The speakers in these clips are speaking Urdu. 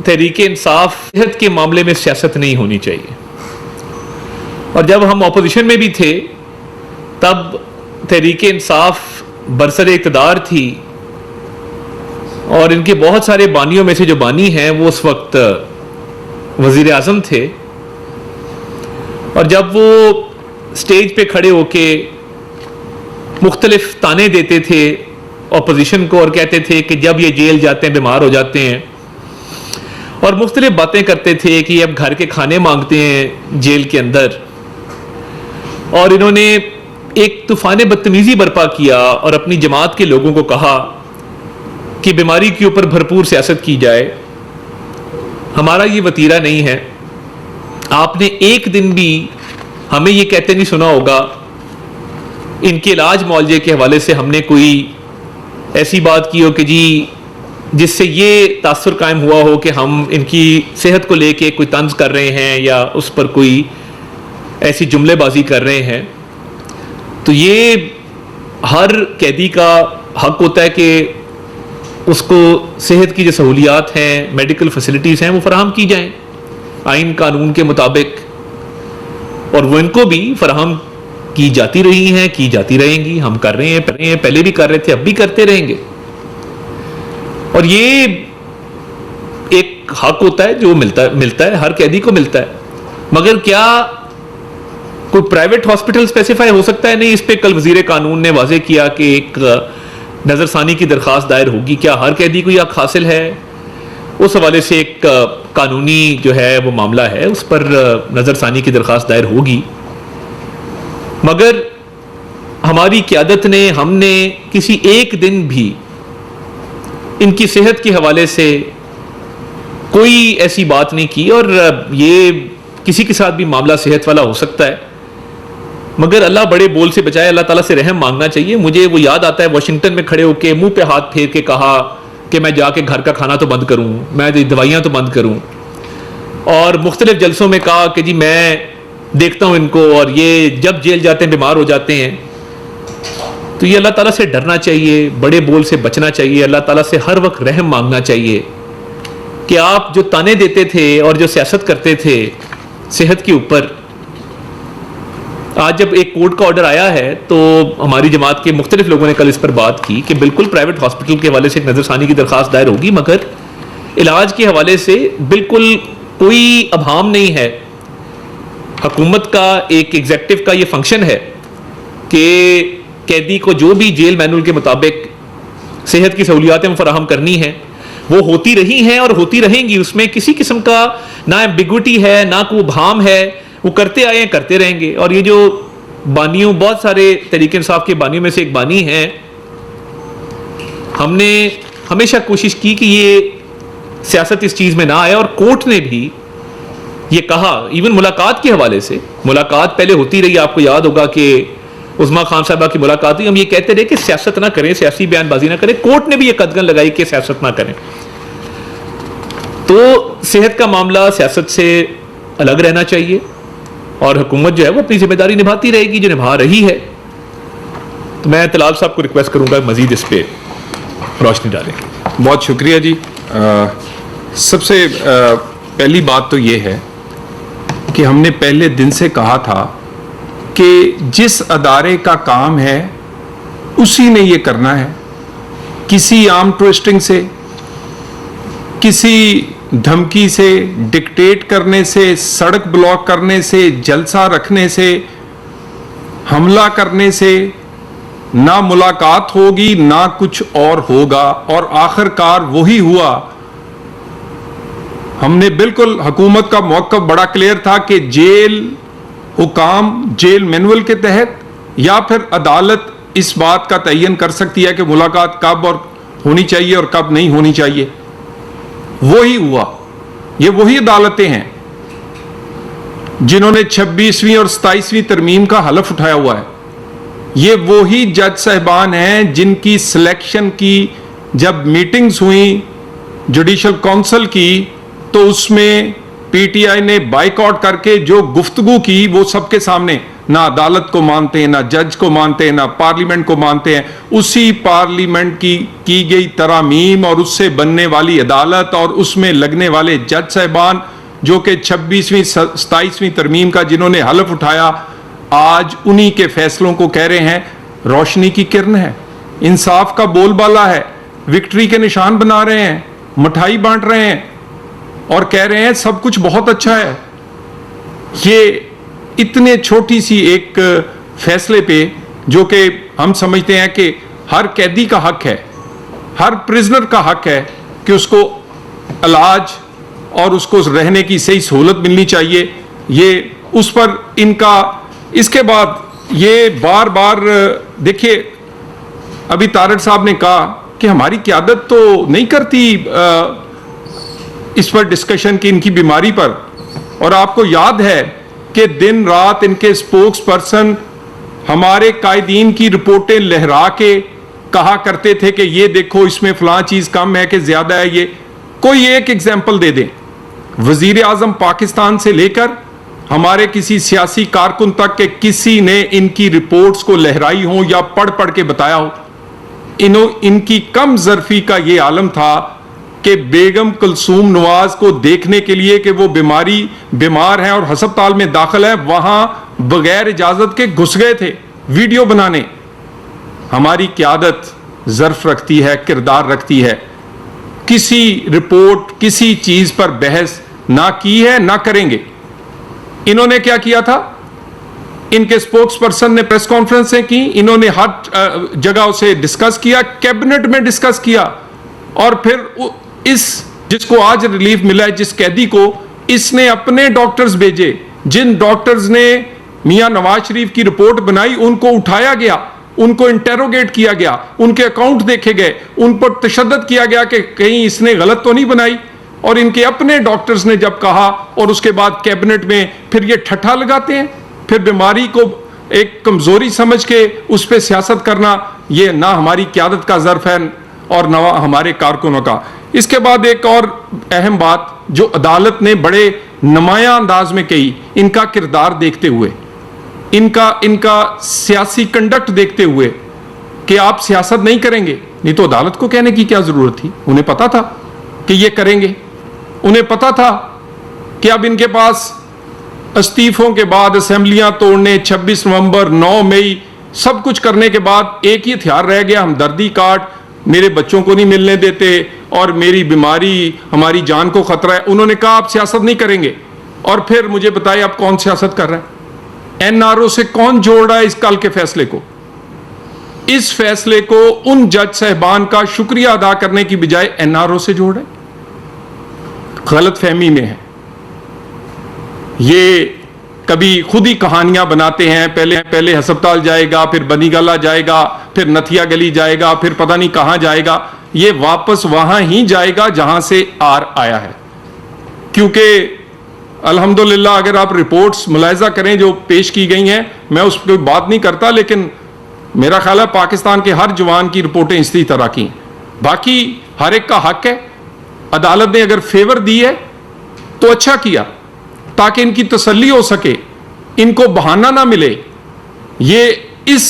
تحریک انصاف صحت کے معاملے میں سیاست نہیں ہونی چاہیے. اور جب ہم اپوزیشن میں بھی تھے تب تحریک انصاف برسر اقتدار تھی اور ان کے بہت سارے بانیوں میں سے جو بانی ہیں وہ اس وقت وزیر اعظم تھے. اور جب وہ سٹیج پہ کھڑے ہو کے مختلف تانے دیتے تھے اپوزیشن کو اور کہتے تھے کہ جب یہ جیل جاتے ہیں بیمار ہو جاتے ہیں، اور مختلف باتیں کرتے تھے کہ اب گھر کے کھانے مانگتے ہیں جیل کے اندر، اور انہوں نے ایک طوفان بدتمیزی برپا کیا اور اپنی جماعت کے لوگوں کو کہا کہ بیماری کے اوپر بھرپور سیاست کی جائے. ہمارا یہ وتیرہ نہیں ہے. آپ نے ایک دن بھی ہمیں یہ کہتے نہیں سنا ہوگا ان کے علاج معالجے کے حوالے سے ہم نے کوئی ایسی بات کی ہو کہ جی جس سے یہ تاثر قائم ہوا ہو کہ ہم ان کی صحت کو لے کے کوئی طنز کر رہے ہیں یا اس پر کوئی ایسی جملے بازی کر رہے ہیں. تو یہ ہر قیدی کا حق ہوتا ہے کہ اس کو صحت کی جو سہولیات ہیں، میڈیکل فیسلٹیز ہیں، وہ فراہم کی جائیں آئین قانون کے مطابق، اور وہ ان کو بھی فراہم کی جاتی رہی ہیں، کی جاتی رہیں گی. ہم کر رہے ہیں، پہلے بھی کر رہے تھے، اب بھی کرتے رہیں گے. اور یہ ایک حق ہوتا ہے جو ملتا ہے ہر قیدی کو ملتا ہے. مگر کیا کوئی پرائیویٹ ہاسپٹل اسپیسیفائی ہو سکتا ہے؟ نہیں. اس پہ کل وزیر قانون نے واضح کیا کہ ایک نظر ثانی کی درخواست دائر ہوگی. کیا ہر قیدی کو یہ حق حاصل ہے؟ اس حوالے سے ایک قانونی جو ہے وہ معاملہ ہے، اس پر نظر ثانی کی درخواست دائر ہوگی. مگر ہماری قیادت نے، ہم نے کسی ایک دن بھی ان کی صحت کے حوالے سے کوئی ایسی بات نہیں کی. اور یہ کسی کے ساتھ بھی معاملہ صحت والا ہو سکتا ہے، مگر اللہ بڑے بول سے بچائے. اللہ تعالیٰ سے رحم مانگنا چاہیے. مجھے وہ یاد آتا ہے واشنگٹن میں کھڑے ہو کے منہ پہ ہاتھ پھیر کے کہا کہ میں جا کے گھر کا کھانا تو بند کروں، میں دوائیاں تو بند کروں. اور مختلف جلسوں میں کہا کہ جی میں دیکھتا ہوں ان کو، اور یہ جب جیل جاتے ہیں بیمار ہو جاتے ہیں. تو یہ اللہ تعالیٰ سے ڈرنا چاہیے، بڑے بول سے بچنا چاہیے، اللہ تعالیٰ سے ہر وقت رحم مانگنا چاہیے کہ آپ جو تانے دیتے تھے اور جو سیاست کرتے تھے صحت کے اوپر، آج جب ایک کورٹ کا آرڈر آیا ہے تو ہماری جماعت کے مختلف لوگوں نے کل اس پر بات کی کہ بالکل پرائیویٹ ہاسپٹل کے حوالے سے ایک نظر ثانی کی درخواست دائر ہوگی، مگر علاج کے حوالے سے بالکل کوئی ابہام نہیں ہے. حکومت کا ایک ایگزیکٹو کا یہ فنکشن ہے کہ قیدی کو جو بھی جیل مینول کے مطابق صحت کی سہولیات فراہم کرنی ہیں وہ ہوتی رہی ہیں اور ہوتی رہیں گی. اس میں کسی قسم کا نہ ایمبیگوٹی ہے، نہ کوئی ابہام ہے. وہ کرتے آئے ہیں، کرتے رہیں گے. اور یہ جو بانیوں، بہت سارے تحریک انصاف کے بانیوں میں سے ایک بانی ہیں، ہم نے ہمیشہ کوشش کی کہ یہ سیاست اس چیز میں نہ آئے. اور کورٹ نے بھی یہ کہا، ایون ملاقات کے حوالے سے، ملاقات پہلے ہوتی رہی، آپ کو یاد ہوگا کہ عظمیٰ خان صاحبہ کی ملاقات ہوئی، ہم یہ کہتے رہے کہ سیاست نہ کریں، سیاسی بیان بازی نہ کریں. کورٹ نے بھی یہ قدغن لگائی کہ سیاست نہ کریں. تو صحت کا معاملہ سیاست سے الگ رہنا چاہیے، اور حکومت جو ہے وہ اپنی ذمہ داری نبھاتی رہے گی جو نبھا رہی ہے. تو میں طلال صاحب کو ریکویسٹ کروں گا مزید اس پہ روشنی ڈالیں. بہت شکریہ جی. سب سے پہلی بات تو یہ ہے کہ ہم نے پہلے دن سے کہا تھا کہ جس ادارے کا کام ہے اسی نے یہ کرنا ہے. کسی آرم ٹویسٹنگ سے، کسی دھمکی سے، ڈکٹیٹ کرنے سے، سڑک بلاک کرنے سے، جلسہ رکھنے سے، حملہ کرنے سے نہ ملاقات ہوگی نہ کچھ اور ہوگا. اور آخر کار وہی ہوا. ہم نے بالکل، حکومت کا موقف بڑا کلیئر تھا کہ جیل حکام جیل مینول کے تحت یا پھر عدالت اس بات کا تعین کر سکتی ہے کہ ملاقات کب اور ہونی چاہیے اور کب نہیں ہونی چاہیے. وہی ہوا. یہ وہی عدالتیں ہیں جنہوں نے 26ویں اور 27ویں ترمیم کا حلف اٹھایا ہوا ہے. یہ وہی جج صاحبان ہیں جن کی سلیکشن کی جب میٹنگز ہوئیں جوڈیشل کونسل کی تو اس میں پی ٹی آئی نے بائیکاٹ کر کے جو گفتگو کی وہ سب کے سامنے نہ عدالت کو مانتے ہیں، نہ جج کو مانتے ہیں، نہ پارلیمنٹ کو مانتے ہیں. اسی پارلیمنٹ کی گئی ترامیم اور اس سے بننے والی عدالت اور اس میں لگنے والے جج صاحبان جو کہ 26ویں 27ویں ترمیم کا جنہوں نے حلف اٹھایا، آج انہی کے فیصلوں کو کہہ رہے ہیں روشنی کی کرن ہے، انصاف کا بول بالا ہے، وکٹری کے نشان بنا رہے ہیں، مٹھائی بانٹ رہے ہیں اور کہہ رہے ہیں سب کچھ بہت اچھا ہے. یہ اتنے چھوٹی سی ایک فیصلے پہ جو کہ ہم سمجھتے ہیں کہ ہر قیدی کا حق ہے، ہر پرزنر کا حق ہے کہ اس کو علاج اور اس کو رہنے کی صحیح سہولت ملنی چاہیے، یہ اس پر ان کا. اس کے بعد یہ بار بار دیکھیے ابھی طارق صاحب نے کہا کہ ہماری قیادت تو نہیں کرتی اس پر ڈسکشن کی ان کی بیماری پر، اور آپ کو یاد ہے کہ دن رات ان کے سپوکس پرسن ہمارے قائدین کی رپورٹیں لہرا کے کہا کرتے تھے کہ یہ دیکھو اس میں فلاں چیز کم ہے کہ زیادہ ہے. یہ کوئی ایک ایگزامپل دے دیں وزیر اعظم پاکستان سے لے کر ہمارے کسی سیاسی کارکن تک کہ کسی نے ان کی رپورٹس کو لہرائی ہوں یا پڑھ کے بتایا ہو. ان کی کم ظرفی کا یہ عالم تھا کہ بیگم کلثوم نواز کو دیکھنے کے لیے کہ وہ بیمار ہیں اور ہسپتال میں داخل ہیں، وہاں بغیر اجازت کے گھس گئے تھے ویڈیو بنانے. ہماری قیادت ظرف رکھتی ہے، کردار رکھتی ہے. کسی رپورٹ کسی چیز پر بحث نہ کی ہے نہ کریں گے. انہوں نے کیا کیا تھا؟ ان کے سپوکس پرسن نے پریس کانفرنسیں کی، انہوں نے ہر جگہ اسے ڈسکس کیا، کیبنٹ میں ڈسکس کیا، اور پھر جس کو آج ریلیف ملا ہے جس قیدی کو، اس نے اپنے ڈاکٹرز بھیجے. جن ڈاکٹرز نے میاں نواز شریف کی رپورٹ بنائی ان کو اٹھایا گیا، ان کو انٹیروگیٹ کیا گیا، ان کے اکاؤنٹ دیکھے گئے، ان پر تشدد کیا گیا کہ کہیں اس نے غلط تو نہیں بنائی. اور ان کے اپنے ڈاکٹرز نے جب کہا اور اس کے بعد کیبنٹ میں پھر یہ ٹھٹھا لگاتے ہیں، پھر بیماری کو ایک کمزوری سمجھ کے اس پہ سیاست کرنا، یہ نہ ہماری قیادت کا ظرف ہے اور نہ ہمارے کارکنوں کا. اس کے بعد ایک اور اہم بات جو عدالت نے بڑے نمایاں انداز میں کہی، ان کا کردار دیکھتے ہوئے، ان کا سیاسی کنڈکٹ دیکھتے ہوئے کہ آپ سیاست نہیں کریں گے. نہیں تو عدالت کو کہنے کی کیا ضرورت تھی؟ انہیں پتا تھا کہ یہ کریں گے. انہیں پتا تھا کہ اب ان کے پاس استعفوں کے بعد اسمبلیاں توڑنے، 26 نومبر 9 مئی سب کچھ کرنے کے بعد ایک ہی ہتھیار رہ گیا، ہمدردی کارڈ، میرے بچوں کو نہیں ملنے دیتے اور میری بیماری ہماری جان کو خطرہ ہے. انہوں نے کہا آپ سیاست نہیں کریں گے. اور پھر مجھے بتائیں آپ کون سیاست کر رہے ہیں؟ این آر او سے کون جوڑ رہا ہے اس کل کے فیصلے کو؟ اس فیصلے کو ان جج صاحبان کا شکریہ ادا کرنے کی بجائے این آر او سے جوڑ رہے ہیں. غلط فہمی میں ہے. یہ کبھی خود ہی کہانیاں بناتے ہیں، پہلے ہسپتال جائے گا، پھر بنی گالا جائے گا، پھر نتھیا گلی جائے گا، پھر پتہ نہیں کہاں جائے گا. یہ واپس وہاں ہی جائے گا جہاں سے آیا ہے. کیونکہ الحمدللہ اگر آپ رپورٹس ملاحظہ کریں جو پیش کی گئی ہیں، میں اس پہ بات نہیں کرتا، لیکن میرا خیال ہے پاکستان کے ہر جوان کی رپورٹیں اسی طرح کی ہیں. باقی ہر ایک کا حق ہے. عدالت نے اگر فیور دی ہے تو اچھا کیا تاکہ ان کی تسلی ہو سکے، ان کو بہانہ نہ ملے. یہ اس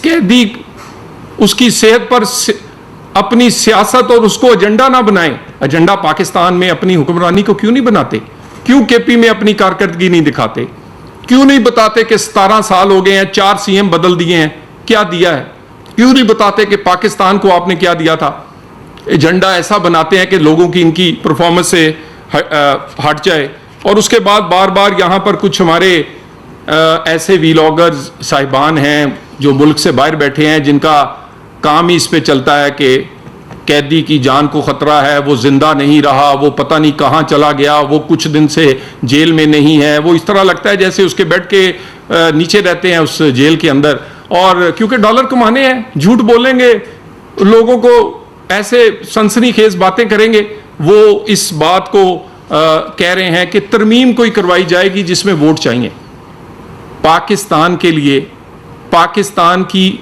قیدی اس کی صحت پر اپنی سیاست اور اس کو ایجنڈا نہ بنائیں. ایجنڈا پاکستان میں اپنی حکمرانی کو کیوں نہیں بناتے؟ کیوں کے پی میں اپنی کارکردگی نہیں دکھاتے؟ کیوں نہیں بتاتے کہ 17 سال ہو گئے ہیں، 4 سی ایم بدل دیے ہیں، کیا دیا ہے؟ کیوں نہیں بتاتے کہ پاکستان کو آپ نے کیا دیا تھا؟ ایجنڈا ایسا بناتے ہیں کہ لوگوں کی ان کی پرفارمنس سے ہٹ جائے. اور اس کے بعد بار بار یہاں پر کچھ ہمارے ایسے ویلاگرز صاحبان ہیں جو ملک سے باہر بیٹھے ہیں، جن کا کام ہی اس پہ چلتا ہے کہ قیدی کی جان کو خطرہ ہے، وہ زندہ نہیں رہا، وہ پتہ نہیں کہاں چلا گیا، وہ کچھ دن سے جیل میں نہیں ہے. وہ اس طرح لگتا ہے جیسے اس کے بیڈ کے نیچے رہتے ہیں اس جیل کے اندر. اور کیونکہ ڈالر کمانے ہیں، جھوٹ بولیں گے، لوگوں کو ایسے سنسنی خیز باتیں کریں گے. وہ اس بات کو کہہ رہے ہیں کہ ترمیم کوئی کروائی جائے گی جس میں ووٹ چاہیے. پاکستان کے لیے، پاکستان کی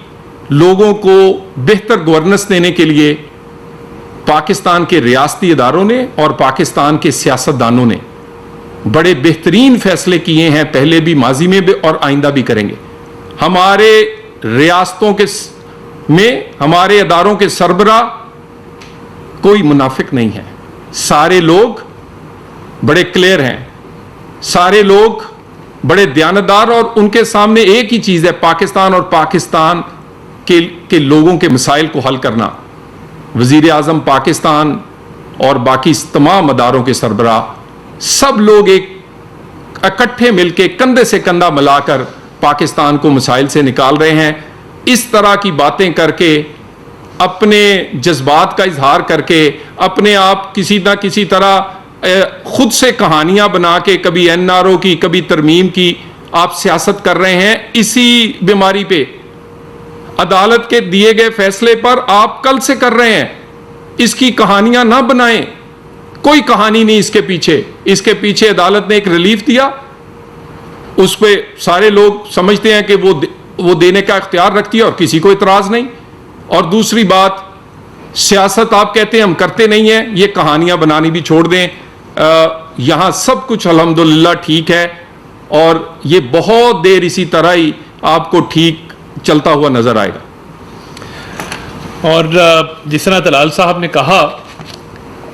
لوگوں کو بہتر گورننس دینے کے لیے پاکستان کے ریاستی اداروں نے اور پاکستان کے سیاستدانوں نے بڑے بہترین فیصلے کیے ہیں، پہلے بھی، ماضی میں بھی، اور آئندہ بھی کریں گے. ہمارے ریاستوں میں ہمارے اداروں کے سربراہ کوئی منافق نہیں ہے، سارے لوگ بڑے کلیئر ہیں، سارے لوگ بڑے دیانتدار، اور ان کے سامنے ایک ہی چیز ہے، پاکستان اور پاکستان کے لوگوں کے مسائل کو حل کرنا. وزیر اعظم پاکستان اور باقی تمام اداروں کے سربراہ سب لوگ ایک اکٹھے مل کے کندھے سے کندھا ملا کر پاکستان کو مسائل سے نکال رہے ہیں. اس طرح کی باتیں کر کے، اپنے جذبات کا اظہار کر کے، اپنے آپ کسی نہ کسی طرح خود سے کہانیاں بنا کے، کبھی این آر او کی، کبھی ترمیم کی، آپ سیاست کر رہے ہیں. اسی بیماری پہ، عدالت کے دیے گئے فیصلے پر آپ کل سے کر رہے ہیں. اس کی کہانیاں نہ بنائیں، کوئی کہانی نہیں اس کے پیچھے. اس کے پیچھے عدالت نے ایک ریلیف دیا، اس پہ سارے لوگ سمجھتے ہیں کہ وہ دینے کا اختیار رکھتی ہے اور کسی کو اعتراض نہیں. اور دوسری بات، سیاست آپ کہتے ہیں ہم کرتے نہیں ہیں، یہ کہانیاں بنانی بھی چھوڑ دیں. یہاں سب کچھ الحمدللہ ٹھیک ہے، اور یہ بہت دیر اسی طرح ہی آپ کو ٹھیک چلتا ہوا نظر آئے گا. اور جس طرح طلال صاحب نے کہا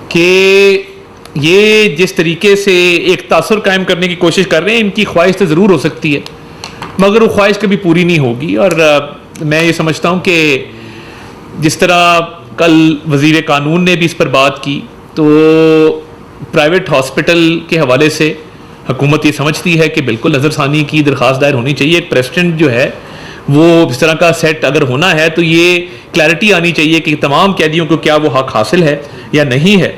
کہ یہ جس طریقے سے ایک تاثر قائم کرنے کی کوشش کر رہے ہیں، ان کی خواہش تو ضرور ہو سکتی ہے، مگر وہ خواہش کبھی پوری نہیں ہوگی. اور میں یہ سمجھتا ہوں کہ جس طرح کل وزیر قانون نے بھی اس پر بات کی، تو پرائیویٹ ہاسپٹل کے حوالے سے حکومت یہ سمجھتی ہے کہ بالکل نظر ثانی کی درخواست دائر ہونی چاہیے. ایک پریسیڈنٹ جو ہے وہ اس طرح کا سیٹ اگر ہونا ہے تو یہ کلیئرٹی آنی چاہیے کہ تمام قیدیوں کو کیا وہ حق حاصل ہے یا نہیں ہے.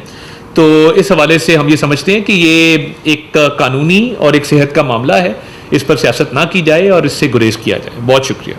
تو اس حوالے سے ہم یہ سمجھتے ہیں کہ یہ ایک قانونی اور ایک صحت کا معاملہ ہے، اس پر سیاست نہ کی جائے اور اس سے گریز کیا جائے. بہت شکریہ.